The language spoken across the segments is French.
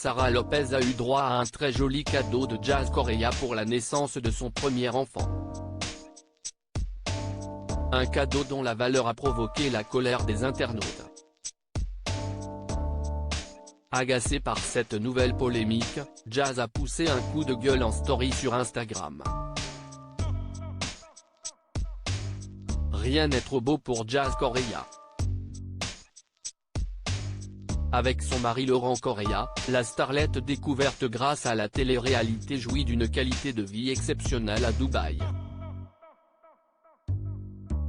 Sara Lopez a eu droit à un très joli cadeau de Jazz Correia pour la naissance de son premier enfant. Un cadeau dont la valeur a provoqué la colère des internautes. Agacé par cette nouvelle polémique, Jazz a poussé un coup de gueule en story sur Instagram. Rien n'est trop beau pour Jazz Correia. Avec son mari Laurent Correia, la starlette découverte grâce à la télé-réalité jouit d'une qualité de vie exceptionnelle à Dubaï.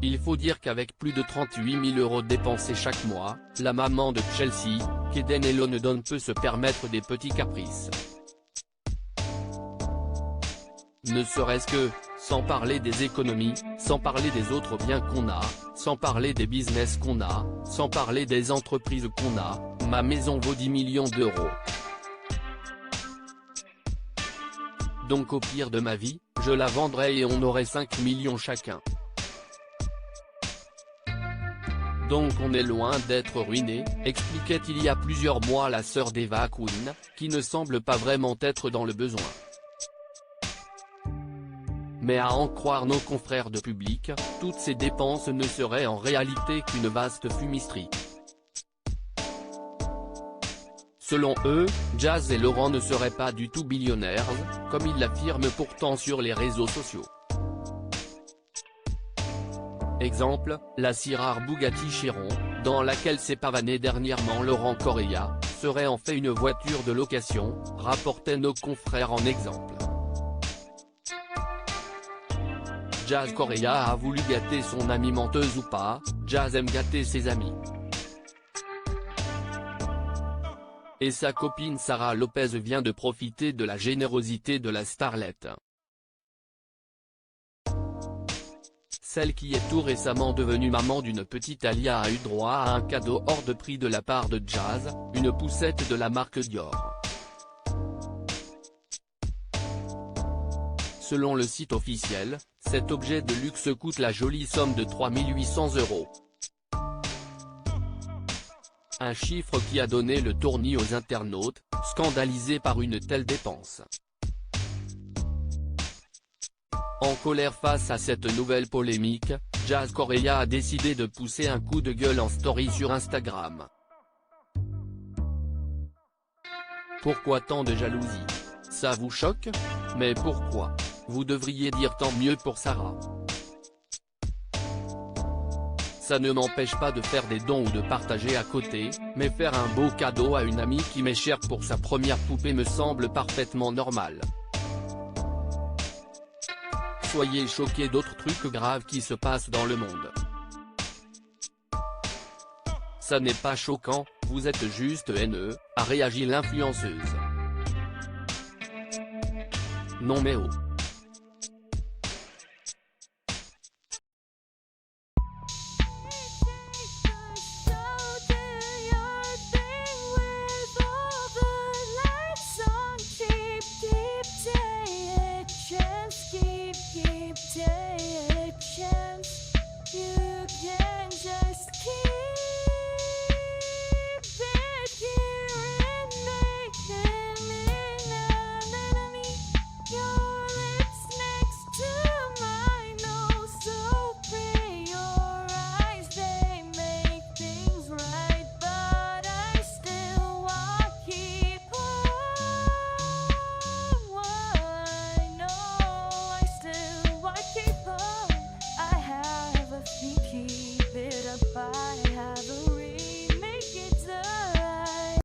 Il faut dire qu'avec plus de 38 000 € dépensés chaque mois, la maman de Chelsea, Kaden Elonedon peut se permettre des petits caprices. Ne serait-ce que, sans parler des économies, sans parler des autres biens qu'on a, sans parler des business qu'on a, sans parler des entreprises qu'on a, ma maison vaut 10 millions d'euros. Donc au pire de ma vie, je la vendrais et on aurait 5 millions chacun. Donc on est loin d'être ruiné, expliquait il y a plusieurs mois la sœur d'Eva Queen, qui ne semble pas vraiment être dans le besoin. Mais à en croire nos confrères de Public, toutes ces dépenses ne seraient en réalité qu'une vaste fumisterie. Selon eux, Jazz et Laurent ne seraient pas du tout billionnaires, comme ils l'affirment pourtant sur les réseaux sociaux. Exemple, la si rare Bugatti Chiron, dans laquelle s'est pavané dernièrement Laurent Correia, serait en fait une voiture de location, rapportaient nos confrères en exemple. Jazz Correia a voulu gâter son amie menteuse ou pas, Jazz aime gâter ses amis. Et sa copine Sara Lopez vient de profiter de la générosité de la starlette. Celle qui est tout récemment devenue maman d'une petite Alia a eu droit à un cadeau hors de prix de la part de Jazz, une poussette de la marque Dior. Selon le site officiel, cet objet de luxe coûte la jolie somme de 3 800 €. Un chiffre qui a donné le tournis aux internautes, scandalisés par une telle dépense. En colère face à cette nouvelle polémique, Jazz Correia a décidé de pousser un coup de gueule en story sur Instagram. Pourquoi tant de jalousie? Ça vous choque? Mais pourquoi? Vous devriez dire tant mieux pour Sara. Ça ne m'empêche pas de faire des dons ou de partager à côté, mais faire un beau cadeau à une amie qui m'est chère pour sa première poupée me semble parfaitement normal. Soyez choqués d'autres trucs graves qui se passent dans le monde. Ça n'est pas choquant, vous êtes juste haineux, a réagi l'influenceuse. Non mais oh.